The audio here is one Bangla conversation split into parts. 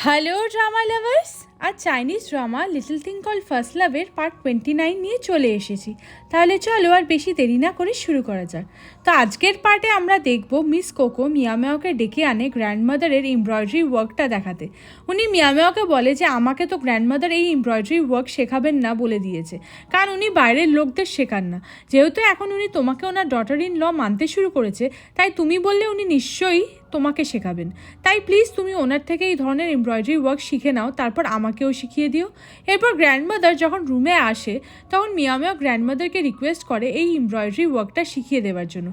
হ্যালো ড্রামা লাভার্স, আর Chinese drama little thing call first লাভের পার্ট 29 নিয়ে চলে এসেছি। তাহলে চলো আর বেশি দেরি না করে শুরু করা যাক। তো আজকের পার্টে আমরা দেখব মিস কোকো মিয়ামেওকে ডেকে আনে গ্র্যান্ডমাদারের এমব্রয়ডারি ওয়ার্কটা দেখাতে। উনি মিয়ামেওকে বলে যে আমাকে তো গ্র্যান্ডমাদার এই এমব্রয়ডারি ওয়ার্ক শেখাবেন না বলে দিয়েছে, কারণ উনি বাইরের লোকদের শেখান না। যেহেতু এখন উনি তোমাকে ওনার ডটার ইন ল মানতে শুরু করেছে, তাই তুমি বললে উনি নিশ্চয়ই তোমাকে শেখাবেন। তাই প্লিজ তুমি ওনার থেকে এই ধরনের এমব্রয়ডারি ওয়ার্ক শিখে নাও, তারপর আমাকেও শিখিয়ে দিও। এরপর গ্র্যান্ডমাদার যখন রুমে আসে তখন মিয়ামেও গ্র্যান্ডমাদারকে রিকোয়েস্ট করে এই এমব্রয়ডারি ওয়ার্কটা শিখিয়ে দেওয়ার জন্য।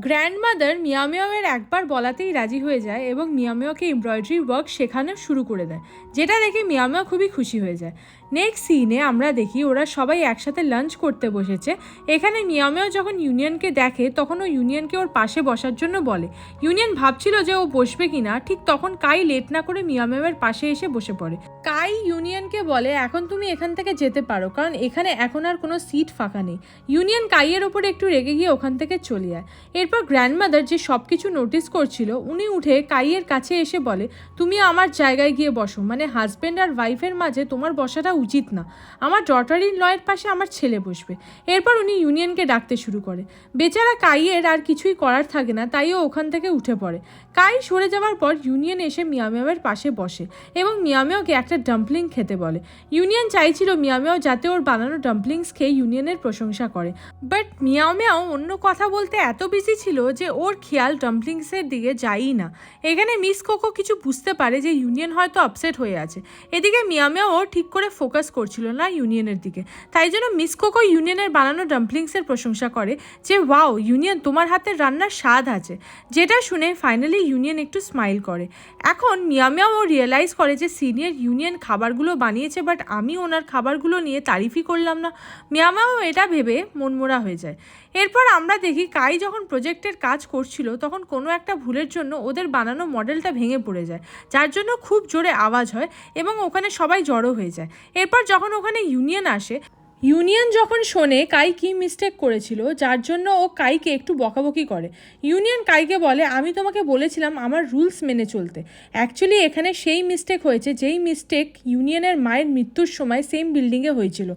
গ্র্যান্ডমাদার মিয়ামেওয়ের একবার বলাতেই রাজি হয়ে যায় এবং মিয়ামেওকে এমব্রয়ডারি ওয়ার্ক শেখানো শুরু করে দেয়, যেটা দেখে মিয়ামেও খুবই খুশি হয়ে যায়। নেক্সট সিনে আমরা দেখি ওরা সবাই একসাথে লাঞ্চ করতে বসেছে। এখানে মিয়ামেও যখন ইউনিয়নকে দেখে তখন ও ইউনিয়নকে ওর পাশে বসার জন্য বলে। ইউনিয়ন ভাবছিল যে ও বসবে কিনা, ঠিক তখন কাই লেট না করে মিয়ামেওয়ের পাশে এসে বসে পড়ে। কাই ইউনিয়নকে বলে এখন তুমি এখান থেকে যেতে পারো, কারণ এখানে এখন আর কোনো সিট ফাঁকা নেই। ইউনিয়ন কাইয়ের ওপরে একটু রেগে গিয়ে ওখান থেকে চলে যায়। এরপর গ্র্যান্ডমাদার যে সব কিছু নোটিস করছিল উনি উঠে কাইয়ের কাছে এসে বলে তুমি আমার জায়গায় গিয়ে বসো, মানে হাজব্যান্ড আর ওয়াইফের মাঝে তোমার বসাটা উচিত না। আমার ডটার ইন লয়ের পাশে আমার ছেলে বসবে। এরপর উনি ইউনিয়নকে ডাকতে শুরু করে। বেচারা কাইয়ের আর কিছুই করার থাকে না, তাই ও ওখান থেকে উঠে পড়ে। কাই সরে যাওয়ার পর ইউনিয়ন এসে মিয়ামেওয়ের পাশে বসে এবং মিয়ামেওকে একটা ডাম্পলিং খেতে বলে। ইউনিয়ন চাইছিল মিয়ামেও যাতে ওর বানানো ডাম্পলিংস খেয়ে ইউনিয়নের প্রশংসা করে, বাট মিয়ামেও অন্য কথা বলতে এত বিজি ছিল যে ওর খেয়াল ডাম্পলিংসের দিকে যায়ই না। এখানে মিস কোকো কিছু বুঝতে পারে যে ইউনিয়ন হয়তো আপসেট হয়ে আছে। এদিকে মিয়ামেও ঠিক করে ফোকাস করছিল না ইউনিয়নের দিকে, তাই জন্য মিস কোকো ইউনিয়নের বানানো ডাম্পলিংসের প্রশংসা করে যে ওয়াও ইউনিয়ন, তোমার হাতের রান্নার স্বাদ আছে, যেটা শুনে ফাইনালি ইউনিয়ন একটু স্মাইল করে। এখন মিয়ামেও রিয়েলাইজ করে যে সিনিয়র ইউনিয়ন খাবারগুলো বানিয়েছে, বাট আমি ওনার খাবারগুলো নিয়ে তারিফই করলাম না। মিয়ামেও এটা ভেবে মনমরা হয়ে যায়। এরপর আমরা দেখি কাই যখন প্রজেক্টের কাজ করছিল তখন কোনো একটা ভুলের জন্য ওদের বানানো মডেলটা ভেঙে পড়ে যায়, যার জন্য খুব জোরে আওয়াজ হয় এবং ওখানে সবাই জড়ো হয়ে যায়। এরপর যখন ওখানে ইউনিয়ন আসে, ইউনিয়ন যখন শোনে কাই কী মিস্টেক করেছিল, যার জন্য ও কাইকে একটু বকাবকি করে। ইউনিয়ন কাইকে বলে আমি তোমাকে বলেছিলাম আমার রুলস মেনে চলতে। অ্যাকচুয়ালি এখানে সেই মিস্টেক হয়েছে যেই মিস্টেক ইউনিয়নের মায়ের মৃত্যুর সময় সেম বিল্ডিংয়ে হয়েছিল।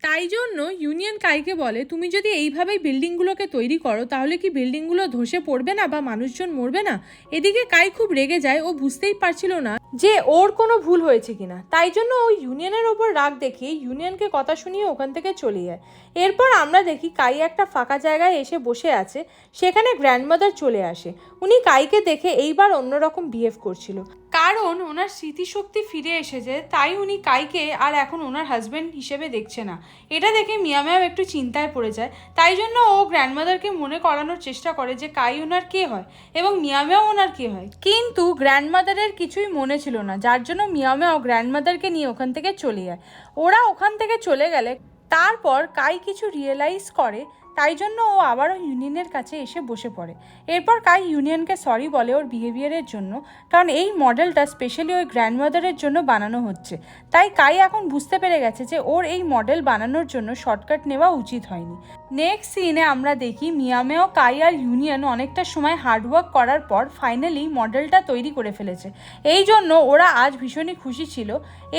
তাই জন্য ইউনিয়ন কাইকে বলে তুমি যদি এইভাবেই বিল্ডিংগুলোকে তৈরি করো তাহলে কি বিল্ডিংগুলো ধসে পড়বে না বা মানুষজন মরবে না? এদিকে কাই খুব রেগে যায়, ও বুঝতেই পারছিল না যে ওর কোনো ভুল হয়েছে কিনা। তাই জন্য ও ইউনিয়নের ওপর রাগ দেখিয়ে ইউনিয়নকে কথা শুনিয়ে ওখান থেকে চলে যায়। এরপর আমরা দেখি কাই একটা ফাঁকা জায়গায় এসে বসে আছে। সেখানে গ্র্যান্ডমাদার চলে আসে। উনি কাইকে দেখে এইবার অন্যরকম বিহেভ করছিল, কারণ ওনার স্মৃতিশক্তি ফিরে এসেছে, তাই উনি কাইকে আর এখন ওনার হাজব্যান্ড হিসেবে দেখছে না। এটা দেখে মিয়ামেও একটু চিন্তায় পড়ে যায়। তাই জন্য ও গ্র্যান্ডমাদারকে মনে করানোর চেষ্টা করে যে কাই ওনার কে হয় এবং মিয়ামেও ওনার কে হয়, কিন্তু গ্র্যান্ডমাদারের কিছুই মনে ছিল না, যার জন্য মিয়ামেও গ্র্যান্ডমাদারকে নিয়ে ওখান থেকে চলে যায়। ওরা ওখান থেকে চলে গেলে তারপর কাই কিছু রিয়েলাইজ করে, তাই জন্য ও আবারও ইউনিয়নের কাছে এসে বসে পড়ে। এরপর কাই ইউনিয়নকে সরি বলে ওর বিহেভিয়ারের জন্য, কারণ এই মডেলটা স্পেশালি ওই গ্র্যান্ডমাদারের জন্য বানানো হচ্ছে। তাই কাই এখন বুঝতে পেরে গেছে যে ওর এই মডেল বানানোর জন্য শর্টকাট নেওয়া উচিত হয়নি। নেক্সট সিনে আমরা দেখি মিয়ামেও কাই আর ইউনিয়ন অনেকটা সময় হার্ডওয়ার্ক করার পর ফাইনালি মডেলটা তৈরি করে ফেলেছে। এই জন্য ওরা আজ ভীষণই খুশি ছিল।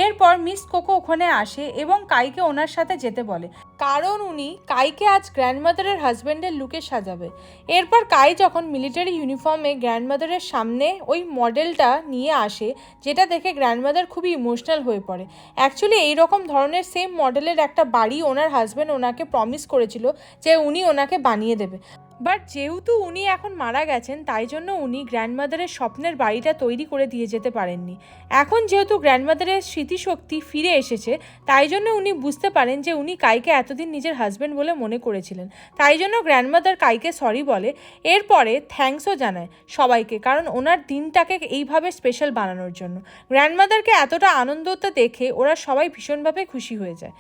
এরপর মিস কোকো ওখানে আসে এবং কাইকে ওনার সাথে যেতে বলে, কারণ উনি কাইকে আজ গ্র্যান্ডমাদারের হাজব্যান্ডের লুকে সাজাবে। এরপর কাই যখন মিলিটারি ইউনিফর্মে গ্র্যান্ডমাদারের সামনে ওই মডেলটা নিয়ে আসে, যেটা দেখে গ্র্যান্ডমাদার খুবই ইমোশনাল হয়ে পড়ে। অ্যাকচুয়ালি এইরকম ধরনের সেম মডেলের একটা বাড়ি ওনার হাজব্যান্ড ওনাকে প্রমিস করেছিল যে উনি ওনাকে বানিয়ে দেবে, বাট যেহেতু উনি এখন মারা গেছেন তাই জন্য উনি গ্র্যান্ডমাদারের স্বপ্নের বাড়িটা তৈরি করে দিয়ে যেতে পারেননি। এখন যেহেতু গ্র্যান্ডমাদারের স্মৃতিশক্তি ফিরে এসেছে, তাই জন্য উনি বুঝতে পারেন যে উনি কাইকে এতদিন নিজের হাজব্যান্ড বলে মনে করেছিলেন। তাই জন্য গ্র্যান্ডমাদার কাইকে সরি বলে। এরপরে থ্যাঙ্কসও জানায় সবাইকে, কারণ ওনার দিনটাকে এইভাবে স্পেশাল বানানোর জন্য। গ্র্যান্ডমাদারকে এতটা আনন্দটা দেখে ওরা সবাই ভীষণভাবে খুশি হয়ে যায়।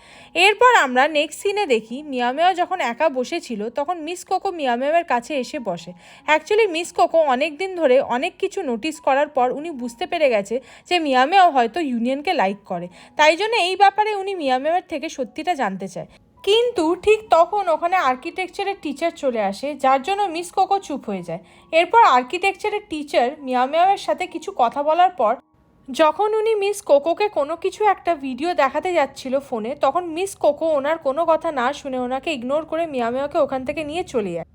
এরপর আমরা নেক্সট সিনে দেখি মিয়ামেও যখন একা বসেছিল তখন মিস কোকো মিয়ামেওয়ের কাছে এসে বসে। অ্যাকচুয়ালি মিস কোকো অনেক দিন ধরে অনেক কিছু নোটিস করার পর উনি বুঝতে পেরে গেছে যে মিয়ামেও হয়তো ইউনিয়নকে লাইক করে, তাই জন্য এই ব্যাপারে উনি মিয়ামেওয়ের থেকে সত্যিটা জানতে চায়। কিন্তু ঠিক তখন ওখানে আর্কিটেকচারের টিচার চলে আসে, যার জন্য মিস কোকো চুপ হয়ে যায়। এরপর আর্কিটেকচারের টিচার মিয়ামেওয়ের সাথে কিছু কথা বলার পর যখন উনি মিস কোকোকে কোনো কিছু একটা ভিডিও দেখাতে যাচ্ছিল ফোনে, তখন মিস কোকো ওনার কোনো কথা না শুনে ওনাকে ইগনোর করে মিয়াও মিয়াওকে ওখান থেকে নিয়ে চলে যায়।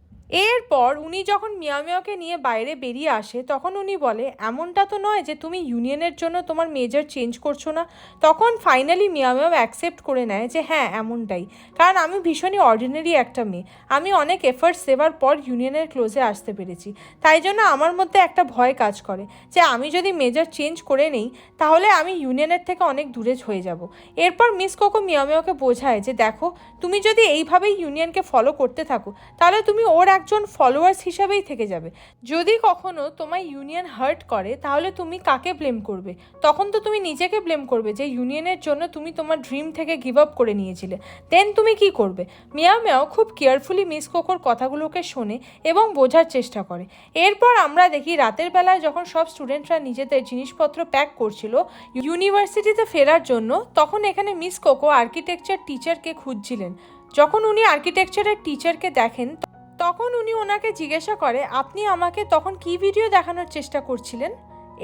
এরপর উনি যখন মিয়াও মিয়াওকে নিয়ে বাইরে বেরিয়ে আসে, তখন উনি বলে এমনটা তো নয় যে তুমি ইউনিয়নের জন্য তোমার মেজর চেঞ্জ করছো না। তখন ফাইনালি মিয়াও মিয়াও অ্যাকসেপ্ট করে নেয় যে হ্যাঁ এমনটাই, কারণ আমি ভীষণই অর্ডিনারি একটা মেয়ে, আমি অনেক এফার্টস দেওয়ার পর ইউনিয়নের ক্লোজে আসতে পেরেছি, তাই জন্য আমার মধ্যে একটা ভয় কাজ করে যে আমি যদি মেজর চেঞ্জ করে নেই তাহলে আমি ইউনিয়নের থেকে অনেক দূরে হয়ে যাব। এরপর মিস কোকো মিয়াও মিয়াওকে বোঝায় যে দেখো, তুমি যদি এইভাবেই ইউনিয়নকে ফলো করতে থাকো তাহলে তুমি ওর একজন ফলোয়ার্স হিসাবেই থেকে যাবে। যদি কখনো তোমায় ইউনিয়ন হার্ট করে তাহলে তুমি কাকে ব্লেম করবে? তখন তো তুমি নিজেকে ব্লেম করবে যে ইউনিয়নের জন্য তুমি তোমার ড্রিম থেকে গিভ আপ করে নিয়েছিলে। দেন তুমি কি করবে? মিয়াও মিয়াও খুব কেয়ারফুলি মিস কোকোর কথাগুলোকে শোনে এবং বোঝার চেষ্টা করে। এরপর আমরা দেখি রাতের বেলায় যখন সব স্টুডেন্টরা নিজেদের জিনিসপত্র প্যাক করছিল ইউনিভার্সিটিতে ফেরার জন্য, তখন এখানে মিস কোকো আর্কিটেকচার টিচারকে খুঁজছিলেন। যখন উনি আর্কিটেকচারের টিচারকে দেখেন তখন উনি ওনাকে জিজ্ঞাসা করে আপনি আমাকে তখন কি ভিডিও দেখানোর চেষ্টা করছিলেন?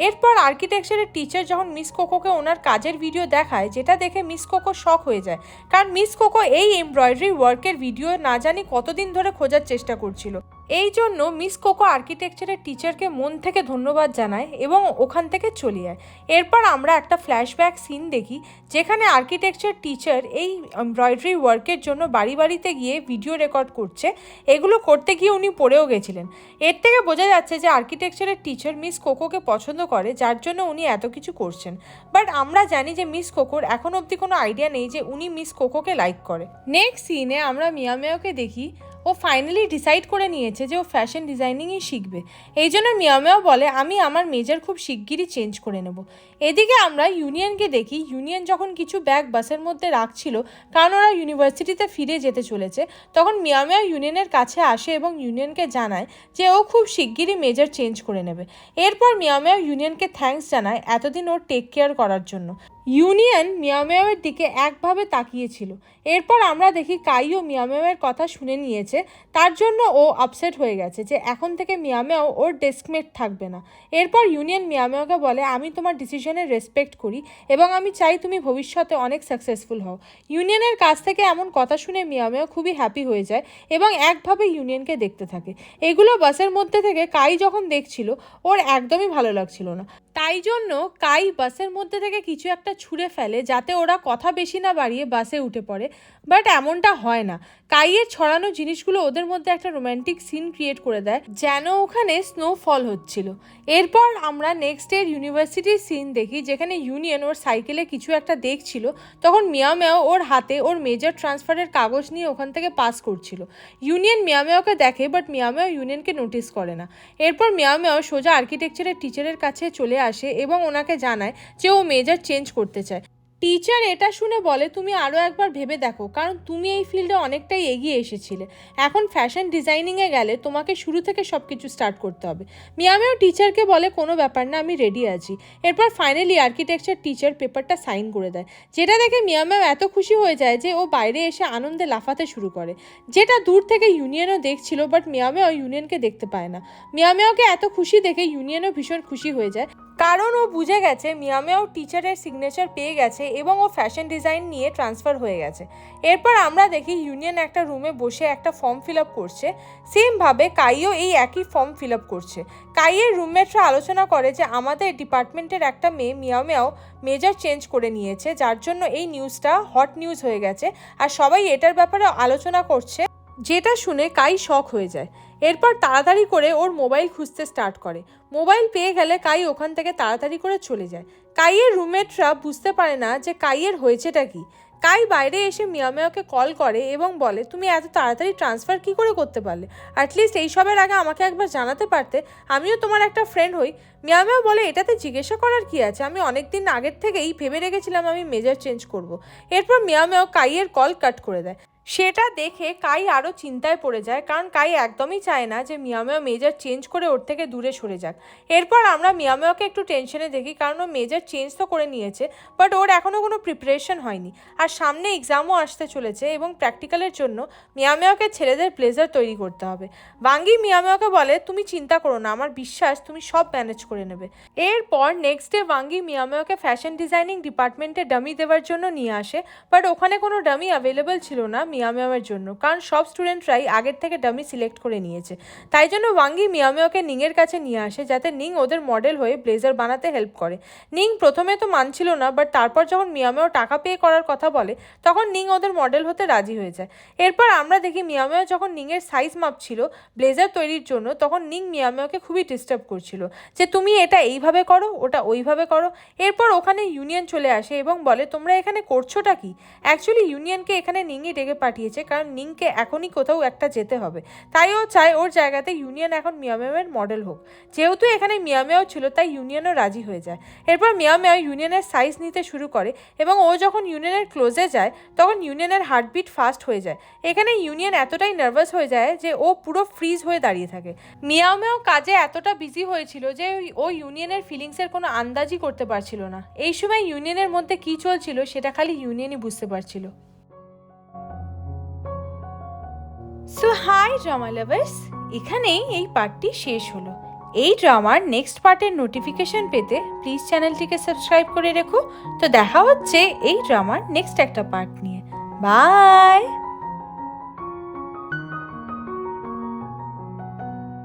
এরপর আর্কিটেকচারের টিচার যখন মিস কোকোকে ওনার কাজের ভিডিও দেখায়, যেটা দেখে মিস কোকো শক হয়ে যায়, কারণ মিস কোকো এই এমব্রয়ডারি ওয়ার্কের ভিডিও না জানি কতদিন ধরে খোঁজার চেষ্টা করছিল। এই জন্য মিস কোকো আর্কিটেকচারের টিচারকে মন থেকে ধন্যবাদ জানায় এবং ওখান থেকে চলে যায়। এরপর আমরা একটা ফ্ল্যাশব্যাক সিন দেখি যেখানে আর্কিটেকচার টিচার এই এমব্রয়ডারি ওয়ার্কের জন্য বাড়ি বাড়িতে গিয়ে ভিডিও রেকর্ড করছে। এগুলো করতে গিয়ে উনি পড়েও গেছিলেন। এর থেকে বোঝা যাচ্ছে যে আর্কিটেকচারের টিচার মিস কোকোকে পছন্দ করে, যার জন্য উনি এত কিছু করছেন। বাট আমরা জানি যে মিস কোকোর এখন অবধি কোনো আইডিয়া নেই যে উনি মিস কোকোকে লাইক করে। নেক্সট সিনে আমরা মিয়াও মিয়াওকে দেখি ও ফাইনালি ডিসাইড করে নিয়েছে যে ও ফ্যাশন ডিজাইনিংই শিখবে। এই জন্য মিয়াও মিয়াও বলে আমি আমার মেজর খুব শিগগিরই চেঞ্জ করে নেব। এদিকে আমরা ইউনিয়নকে দেখি। ইউনিয়ন যখন কিছু ব্যাগ বাসের মধ্যে রাখছিল কারণ ওরা ইউনিভার্সিটিতে ফিরে যেতে চলেছে, তখন মিয়াও মিয়াও ইউনিয়নের কাছে আসে এবং ইউনিয়নকে জানায় যে ও খুব শিগগিরই মেজর চেঞ্জ করে নেবে। এরপর মিয়াও মিয়াও ইউনিয়নকে থ্যাঙ্কস জানায় এতদিন ওর টেক কেয়ার করার জন্য। ইউনিয়ন মিয়াও মিয়াওয়ের দিকে একভাবে তাকিয়েছিল। এরপর আমরা দেখি কাইও মিয়াও মিয়াওয়ের কথা শুনে নিয়েছে, তার জন্য ও আপসেট হয়ে গেছে যে এখন থেকে মিয়াও মিয়াও ওর ডেস্কমেট থাকবে না। এরপর ইউনিয়ন মিয়াও মিয়াওকে বলে আমি তোমার ডিসিশনের রেসপেক্ট করি এবং আমি চাই তুমি ভবিষ্যতে অনেক সাকসেসফুল হও। ইউনিয়নের কাছ থেকে এমন কথা শুনে মিয়াও মিয়াও খুবই হ্যাপি হয়ে যায় এবং একভাবে ইউনিয়নকে দেখতে থাকে। এগুলো বাসের মধ্যে থেকে কাই যখন দেখছিল ওর একদমই ভালো লাগছিল না, তাই জন্য কাই বাসের মধ্যে থেকে কিছু একটা ছুঁড়ে ফেলে যাতে ওরা কথা বেশি না বাড়িয়ে বাসে উঠে পড়ে। বাট এমনটা হয় না। কাইয়ের ছড়ানো জিনিসগুলো ওদের মধ্যে একটা রোম্যান্টিক সিন ক্রিয়েট করে দেয়, যেন ওখানে স্নোফল হচ্ছিল। এরপর আমরা নেক্সট ডে ইউনিভার্সিটির সিন দেখি যেখানে ইউনিয়ন ওর সাইকেলে কিছু একটা দেখছিল। তখন মিয়াও মিয়াও ওর হাতে ওর মেজর ট্রান্সফারের কাগজ নিয়ে ওখান থেকে পাস করছিল। ইউনিয়ন মিয়াও মিয়াওকে দেখে, বাট মিয়াও মিয়াও ইউনিয়নকে নোটিস করে না। এরপর মিয়াও মিয়াও সোজা আর্কিটেকচারের টিচারের কাছে চলে আসে এবং ওনাকে জানায় যে ও মেজর চেঞ্জ করতে চায়। টিচার এটা শুনে বলে তুমি আরও একবার ভেবে দেখো, কারণ তুমি এই ফিল্ডে অনেকটাই এগিয়ে এসেছিলে। এখন ফ্যাশন ডিজাইনিংয়ে গেলে তোমাকে শুরু থেকে সব কিছু স্টার্ট করতে হবে। মিয়াও মিয়াও টিচারকে বলে কোনো ব্যাপার না, আমি রেডি আছি। এরপর ফাইনালি আর্কিটেকচার টিচার পেপারটা সাইন করে দেয়, যেটা দেখে মিয়াও মিয়াও এত খুশি হয়ে যায় যে ও বাইরে এসে আনন্দে লাফাতে শুরু করে, যেটা দূর থেকে ইউনিয়নও দেখছিল। বাট মিয়াও মিয়াও ইউনিয়নকে দেখতে পায় না। মিয়াও মিয়াওকে এত খুশি দেখে ইউনিয়নও ভীষণ খুশি হয়ে যায়, কারণ ও বুঝে গেছে মিয়াও মিয়াও টিচারের সিগনেচার পেয়ে গেছে এবং ও ফ্যাশন ডিজাইন নিয়ে ট্রান্সফার হয়ে গেছে। এরপর আমরা দেখি ইউনিয়ন একটা রুমে বসে একটা ফর্ম ফিল আপ করছে। সেমভাবে কাইও এই একই ফর্ম ফিল আপ করছে। কাইয়ের রুমমেটরা আলোচনা করে যে আমাদের ডিপার্টমেন্টের একটা মেয়ে মিয়াও মিয়াও মেজর চেঞ্জ করে নিয়েছে, যার জন্য এই নিউজটা হট নিউজ হয়ে গেছে আর সবাই এটার ব্যাপারে আলোচনা করছে, যেটা শুনে কাই শক হয়ে যায়। এরপর তাড়াতাড়ি করে ওর মোবাইল খুঁজতে স্টার্ট করে। মোবাইল পেয়ে গেলে কাই ওখান থেকে তাড়াতাড়ি করে চলে যায়। কাইয়ের রুমমেটরা বুঝতে পারে না যে কাইয়ের হয়েছেটা কি। কাই বাইরে এসে মিয়াও মিয়াওকে কল করে এবং বলে তুমি এত তাড়াতাড়ি ট্রান্সফার কী করে করতে পারলে? অ্যাটলিস্ট এইসবের আগে আমাকে একবার জানাতে পারতে, আমিও তোমার একটা ফ্রেন্ড হই। মিয়াও মিয়াও বলে এটাতে জিজ্ঞাসা করার কি আছে, আমি অনেক দিন আগের থেকেই ভেবে রেখেছিলাম আমি মেজর চেঞ্জ করব। এরপর মিয়াও মিয়াও কাইয়ের কল কাট করে দেয়। সেটা দেখে কাই আরও চিন্তায় পড়ে যায়, কারণ কাই একদমই চায় না যে মিয়ামিয়া মেজর চেঞ্জ করে ওর থেকে দূরে সরে যাক। এরপর আমরা মিয়ামিয়াকে একটু টেনশনে দেখি, কারণ ও মেজর চেঞ্জ তো করে নিয়েছে, বাট ওর এখনও কোনো প্রিপারেশন হয়নি, আর সামনে এক্সামও আসতে চলেছে এবং প্র্যাকটিক্যালের জন্য মিয়ামিয়াকে ছেলেদের ব্লেজার তৈরি করতে হবে। ওয়াঙ্গি মিয়ামিয়াকে বলে, তুমি চিন্তা করো না, আমার বিশ্বাস তুমি সব ম্যানেজ করে নেবে। এরপর নেক্সট ডে ওয়াঙ্গি মিয়ামিয়াকে ফ্যাশন ডিজাইনিং ডিপার্টমেন্টে ডামি দেওয়ার জন্য নিয়ে আসে, বাট ওখানে কোনো ডামি অ্যাভেলেবল ছিল না মিয়ামিয়ার জন্য, কারণ সব স্টুডেন্টরাই আগের থেকে ডামি সিলেক্ট করে নিয়েছে। তাই জন্য ওয়াঙ্গি মিয়ামিয়াকে নিংয়ের কাছে নিয়ে আসে, যাতে নিং ওদের মডেল হয়ে ব্লেজার বানাতে হেল্প করে। নিং প্রথমে তো মানছিল না, বাট তারপর যখন মিয়ামিয়াও টাকা পে করার কথা বলে, তখন নিং ওদের মডেল হতে রাজি হয়ে যায়। এরপর আমরা দেখি মিয়ামিয়া যখন নিংয়ের সাইজ মাপছিল ব্লেজার তৈরির জন্য, তখন নিং মিয়ামিয়াকে খুবই ডিস্টার্ব করছিল, যে তুমি এটা এইভাবে করো, ওটা ওইভাবে করো। এরপর ওখানে ইউনিয়ন চলে আসে এবং বলে, তোমরা এখানে করছোটা কি? অ্যাকচুয়ালি ইউনিয়নকে এখানে নিংই ডেকে পাঠিয়েছে, কারণ নিংকে এখনই কোথাও একটা যেতে হবে, তাই ও চায় ওর জায়গাতে ইউনিয়ন এখন মিয়ামিয়ার মডেল হোক। যেহেতু এখানে মিয়ামিয়াও ছিল, তাই ইউনিয়নও রাজি হয়ে যায়। এরপর মিয়ামিয়া ইউনিয়নের সাইজ নিতে শুরু করে এবং ও যখন ইউনিয়নের ক্লোজে যায়, তখন ইউনিয়নের হার্টবিট ফাস্ট হয়ে যায়। এখানে ইউনিয়ন এতটাই নার্ভাস হয়ে যায় যে ও পুরো ফ্রিজ হয়ে দাঁড়িয়ে থাকে। মিয়ামিয়াও কাজে এতটা বিজি হয়েছিল যে ও ইউনিয়নের ফিলিংসের কোনো আন্দাজই করতে পারছিল না। এই সময় ইউনিয়নের মধ্যে কী চলছিল সেটা খালি ইউনিয়নই বুঝতে পারছিল। সো হাই ড্রামা লাভার্স, এখানেই এই পার্টটি শেষ হলো। এই ড্রামার নেক্সট পার্টের নোটিফিকেশন পেতে প্লিজ চ্যানেলটিকে সাবস্ক্রাইব করে রেখো। তো দেখা হচ্ছে এই ড্রামার নেক্সট একটা পার্ট নিয়ে। বাই।